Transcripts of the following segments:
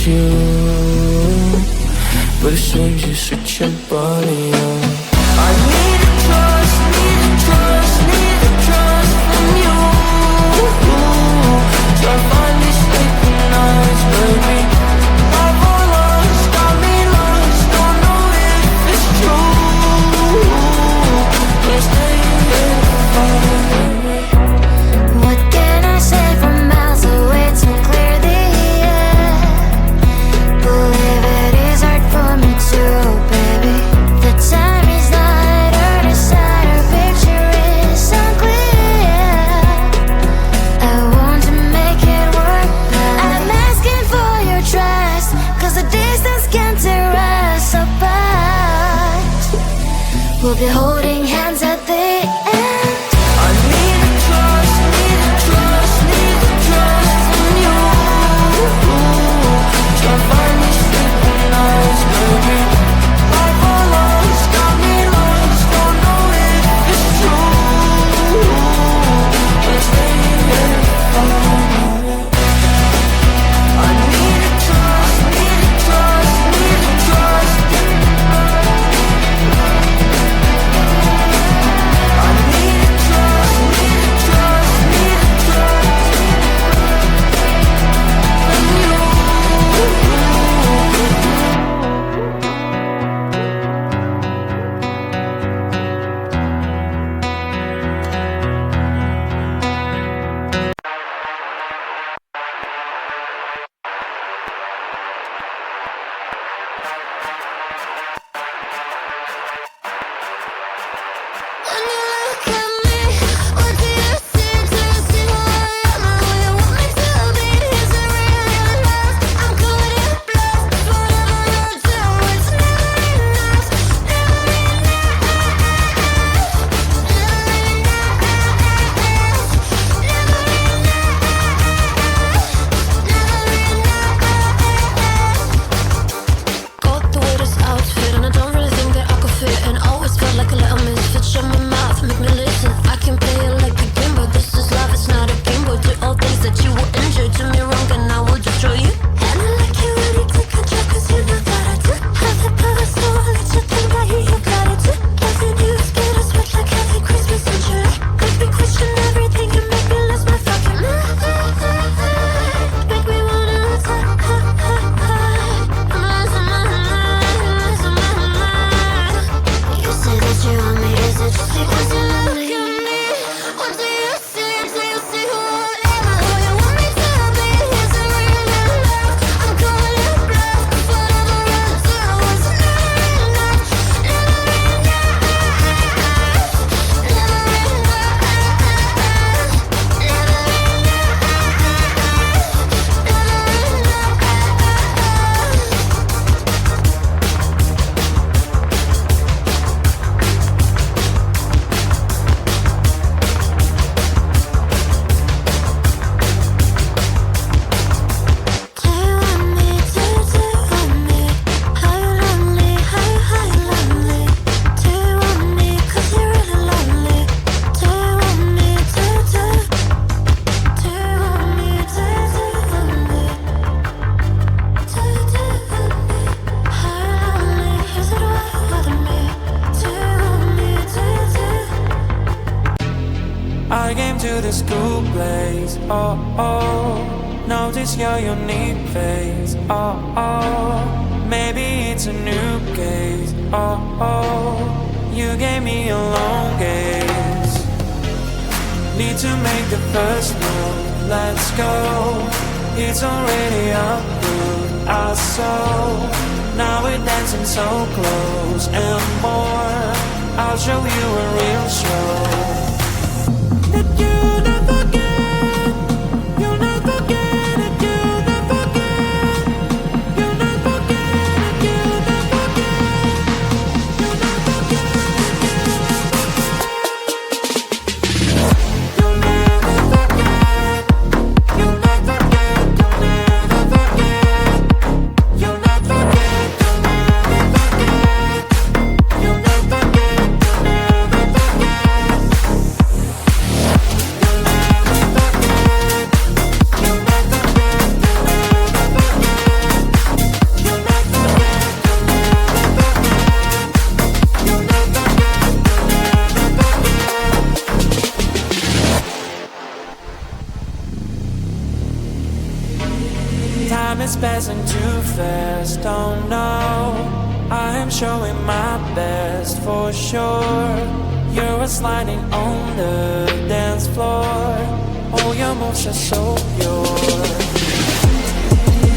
you, but as soon as you switch your body on, I need to trust, need to trust, need to trust from you. So I finally sleeping nights, baby. I've all lost, got me lost, don't know if it's true. But staying here forever. What can I say from miles away to clear the air? Believe it is hard for me too, baby. The time is not our decide, our picture is unclear. I want to make it work, but I'm asking for your trust, cause the distance can tear us apart. We'll be holding hands at the end. I need to trust, need to trust, need to trust from you. So I finally sleeping nights, baby. I've all lost, got me lost, don't know if it's true. But staying here forever. I need to trust, need to trust, need to trust. I need to trust, need to trust, need to trust from you. When you look at me, what do you see? Do you see who I am or who you want me to be? Is it really love? I'm calling it bluff. Whatever you do, it's never enough. Never enough. Got the weirdest outfit and I don't really think that I could fit in. Always felt like a little misfit. Shut my mouth, make me listen. I can play it like a game, but this is life, it's not a game. Boy, do all things that you will enjoy. Do me wrong and I will destroy you. And I like you when you take control, cause you know that I do. Have the power, so I'll let you think that you got it too. Loving you is bittersweet like having Christmas in July. Make me question everything and make me lose my fucking mind. Make me wanna attack. I'm losing my mind, losing my mind. You say that you want me, is it just because you love me? What do you see? Do you see who I am or who you want me to be? Is it really love? I'm calling it bluff. Whatever you do, it's never enough. Never enough. Never Do you want me? Do you want me? How you lonely? How you lonely? Do you want me? 'Cause you're really lonely. Do you want me? Do you want me? Do you want me? Do you want me? How you lonely? Is it wild on me? Do you want me? Do I came to this cool place, oh, oh. Notice your unique face, oh, oh. Maybe it's a new case, oh, oh. You gave me a long gaze. Need to make the first move, let's go. It's already up, good, I saw. Now we're dancing so close and more. I'll show you a real show. That you never get, you'll never get it, you'll never get, you'll never get it, you'll never get, you'll never get it, you'll never forget, you'll never get, you'll never forget, you'll never get, you'll never get, you'll never get, you'll never forget. Time is passing too fast, oh no, I am showing my best for sure. You're sliding on the dance floor. All your moves are so pure.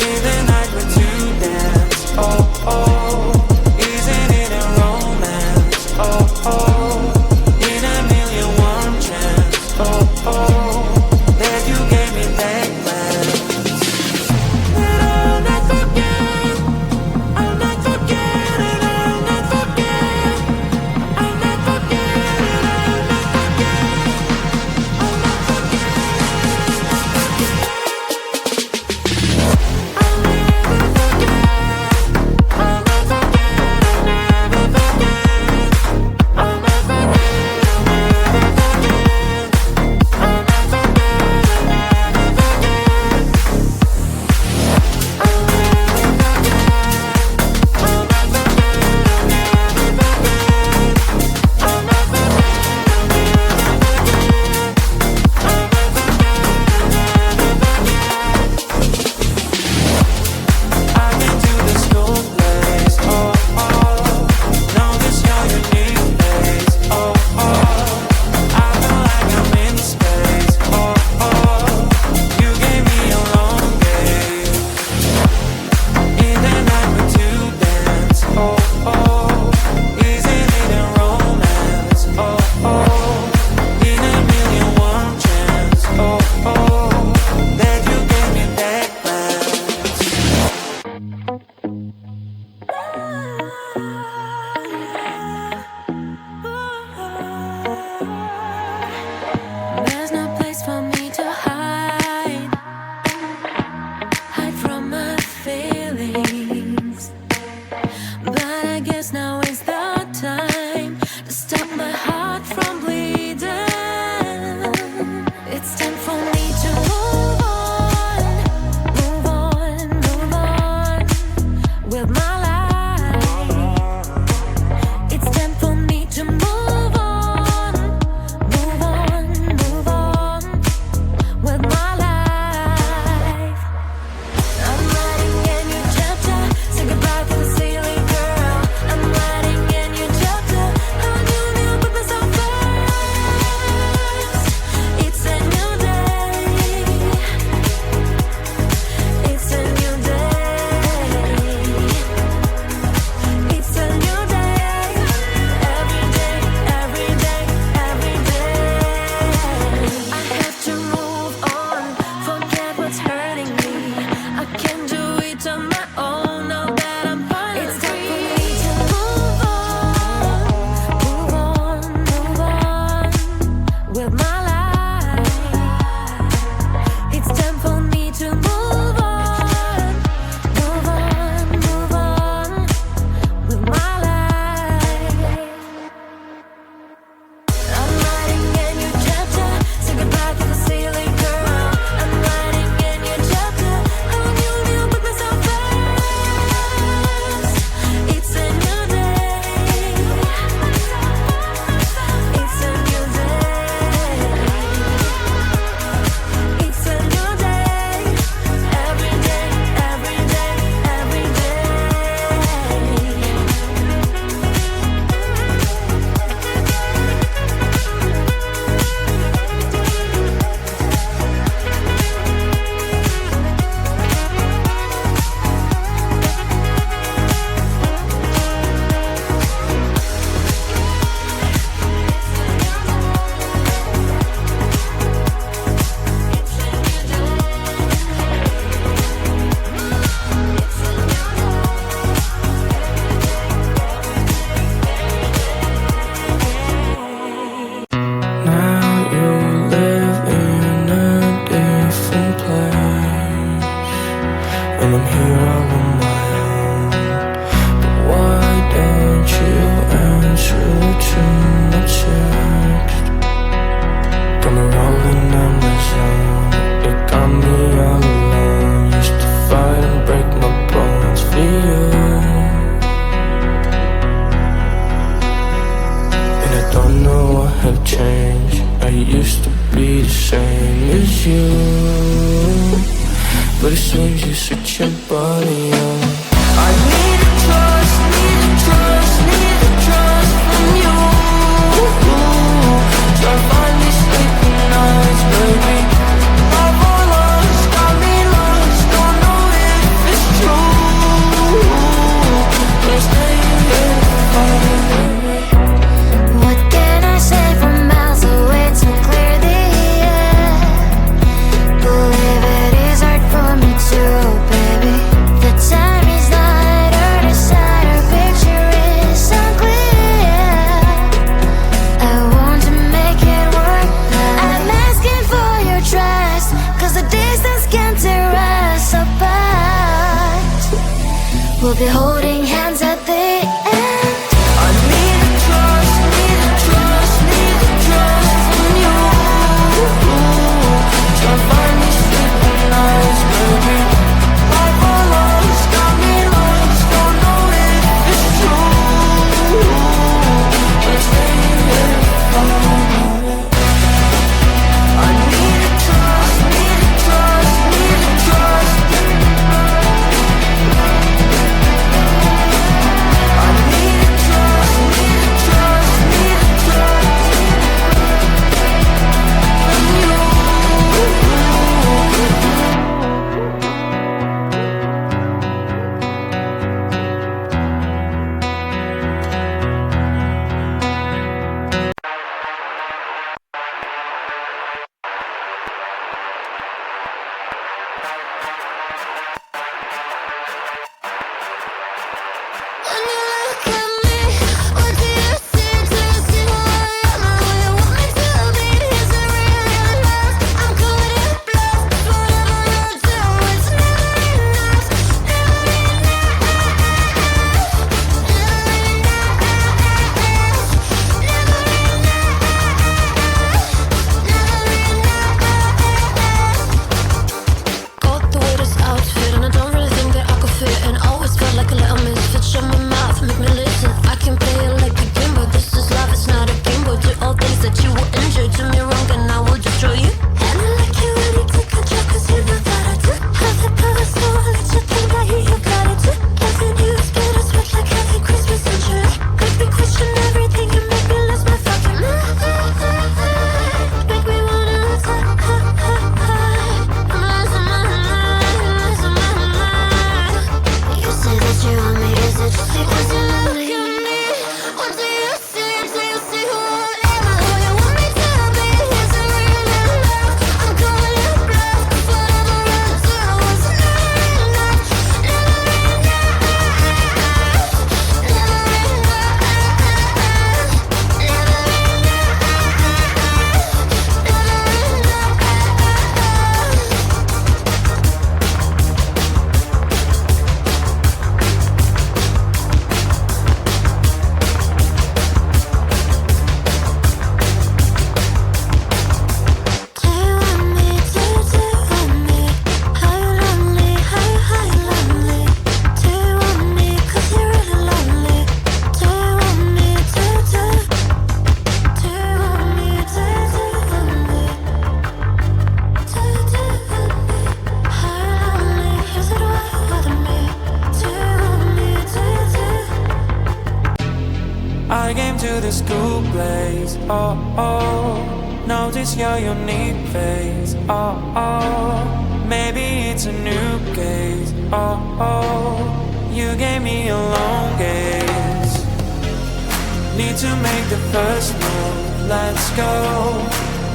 In the night we're to dance, oh oh. Isn't it a romance, oh oh. In a million one chance, oh oh. That you gave me that glance. That I'll not forget, I'll not forget it, I'll not forget. I'll not forget it, I'll not forget. I'll not forget. I'll never forget. I'll never forget. I'll never forget. I'll never forget. I'll never I've been to this cool place, oh oh. Know this your unique face, oh oh. I feel like I'm in space, oh oh. You gave me a long gaze. In the night we're to dance, oh oh. Isn't it a romance, oh oh. In a million one chance, oh oh. That you gave me that glance. There's no place for me to hide from my feelings. But I guess now is the time to stop my heart from bleeding. It's time for me to move on, move on, move on with my life. It's time for me to move on, move on, move on with my life. I'm writing a new chapter, say goodbye to the silly girl. I'm writing a new chapter, how I knew put myself first. It's a new day, it's a new day, it's a new day. Every day, every day, every day. I have to move on, forget what's hurting me. I can do it on my own now that I'm finally free. It's time for me to move on, move on, move on with my life. It's time for me to move on, move on, move on with my life. I'm writing a new chapter, say goodbye to the silly girl. I'm writing a new chapter, how I knew put myself first. It's a new day, it's a new day, it's a new day. Every day, every day, every day. Now you live in a different place, and I'm here all on my own. But why don't you answer to my text? Got me rolling on the zone, it got me all alone. Used to fight and break my bones for you, and I don't know what have changed. I used to be the same as you, but but as soon as you switch your body on, I need a trust, need a trust, need a trust from you. Try to find me sleeping nights, baby. Love or lust, got me lost, don't know if it's true. Let's stay here forever. What can I say from miles away to clear the air? Believe it is hard for me too, baby. The time is not our side, our picture is unclear. I want to make it work. I'm asking for your trust, 'cause the distance can tear us apart. We'll be holding hands at the end. I need a trust, need a trust, need a trust from you. Try to find me sleeping nights, baby. Life or lust, got me lost, don't know if it's true. Let's stay here forever. I need a trust, need a trust, need a trust. I need a trust, need a trust, need a trust from you. When you look at me, what do you see? Do you see who I am or who you want me to be? Is it really love? I'm calling it bluff. Whatever you do, it's never enough. Never enough. Never enough. Got the weirdest outfit, and I don't really think that I could fit. And always felt like a little misfit. Shut my mouth, make me listen. I can play it like a game, but this is love, it's not a game. But do all things that you will enjoy. Do me wrong, and I will destroy you. And I like you when you take control, 'cause you know that I do. Have the power, so I'll let you think that you got it too. Loving you is bittersweet, like having Christmas and July. Make me question everything, you make me lose my fucking mind. Make me wanna losing my mind. You say that you want me, is it just because you love me? What do you see? Do you see who I am or who you want me to be? Is it really love? I'm calling it bluff. 'Cause whatever I do is never enough. Never enough. Never Do you want me? Do you want me? How you lonely? How you lonely? Do you want me? 'Cause you're really lonely. Do you want me? Do you want me? Do you want me? Do you want me? How you lonely? You said why you wanted me. Do you want me? Do I came to the school place, oh, oh. Notice your unique face, oh, oh. Maybe it's a new case, oh, oh. You gave me a long gaze. Need to make the first move, let's go.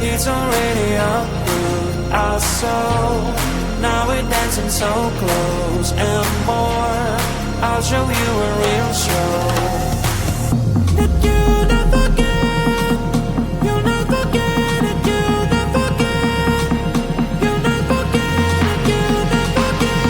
It's already up with our soul. Now we're dancing so close and more. I'll show you a real show. That you never get, you'll never get it, you'll never get, you'll never get it, you'll never get,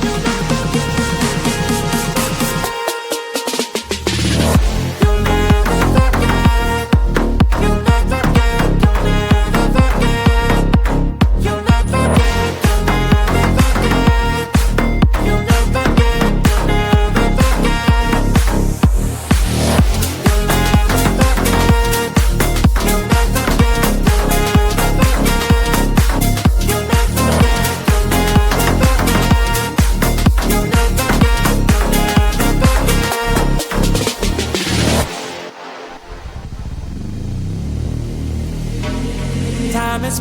you'll never get it, you'll never forget, you'll never get, you'll never forget, you'll never get, you'll never forget, you'll never get, you'll never forget.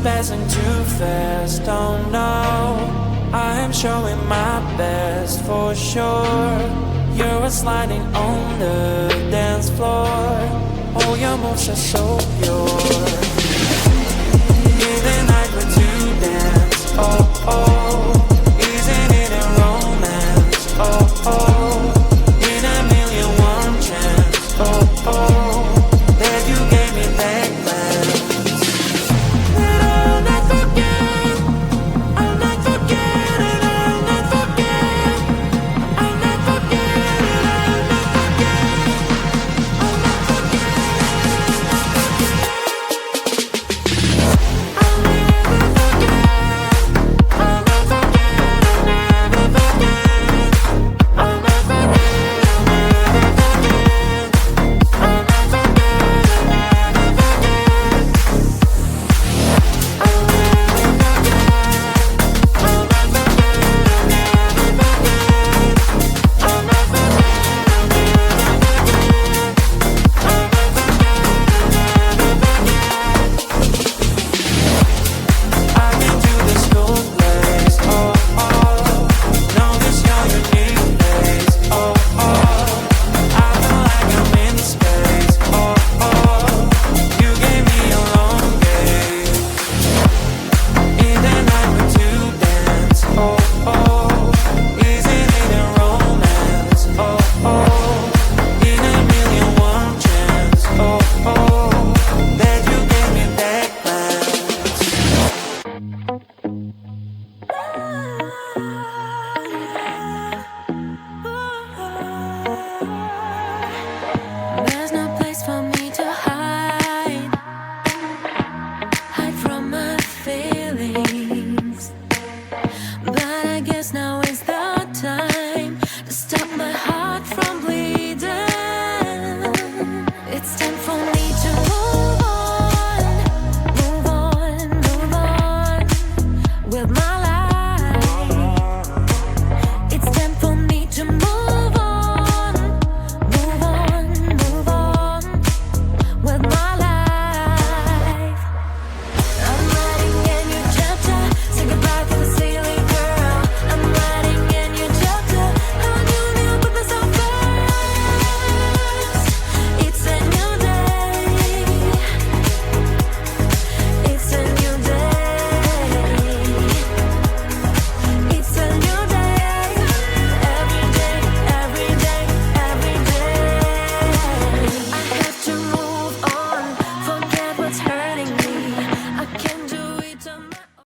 passing too fast, oh no. I am showing my best for sure. You're sliding on the dance floor. Oh, your moves are so pure. In the night when to dance, oh oh. Isn't it a romance, oh oh. In a million one chance, oh oh. That you gave me that glance. That I'll not forget, I'll not forget it, I'll not forget. I'll not forget it, I'll not forget. I'll not forget. I'll never forget. I'll not forget, I'll never forget. I'll not forget, I'll never forget. I'll not forget, I'll never forget. I'll never forget. I'll not I've been to this cool place, oh oh. Notice your unique face, oh oh. I feel like I'm in space, oh oh. You gave me a long gaze. In the night when to dance, oh oh. Isn't it a romance, oh oh. In a million one chance, oh oh. That you gave me that glance. There's no place for me to hide from my feelings. But I guess now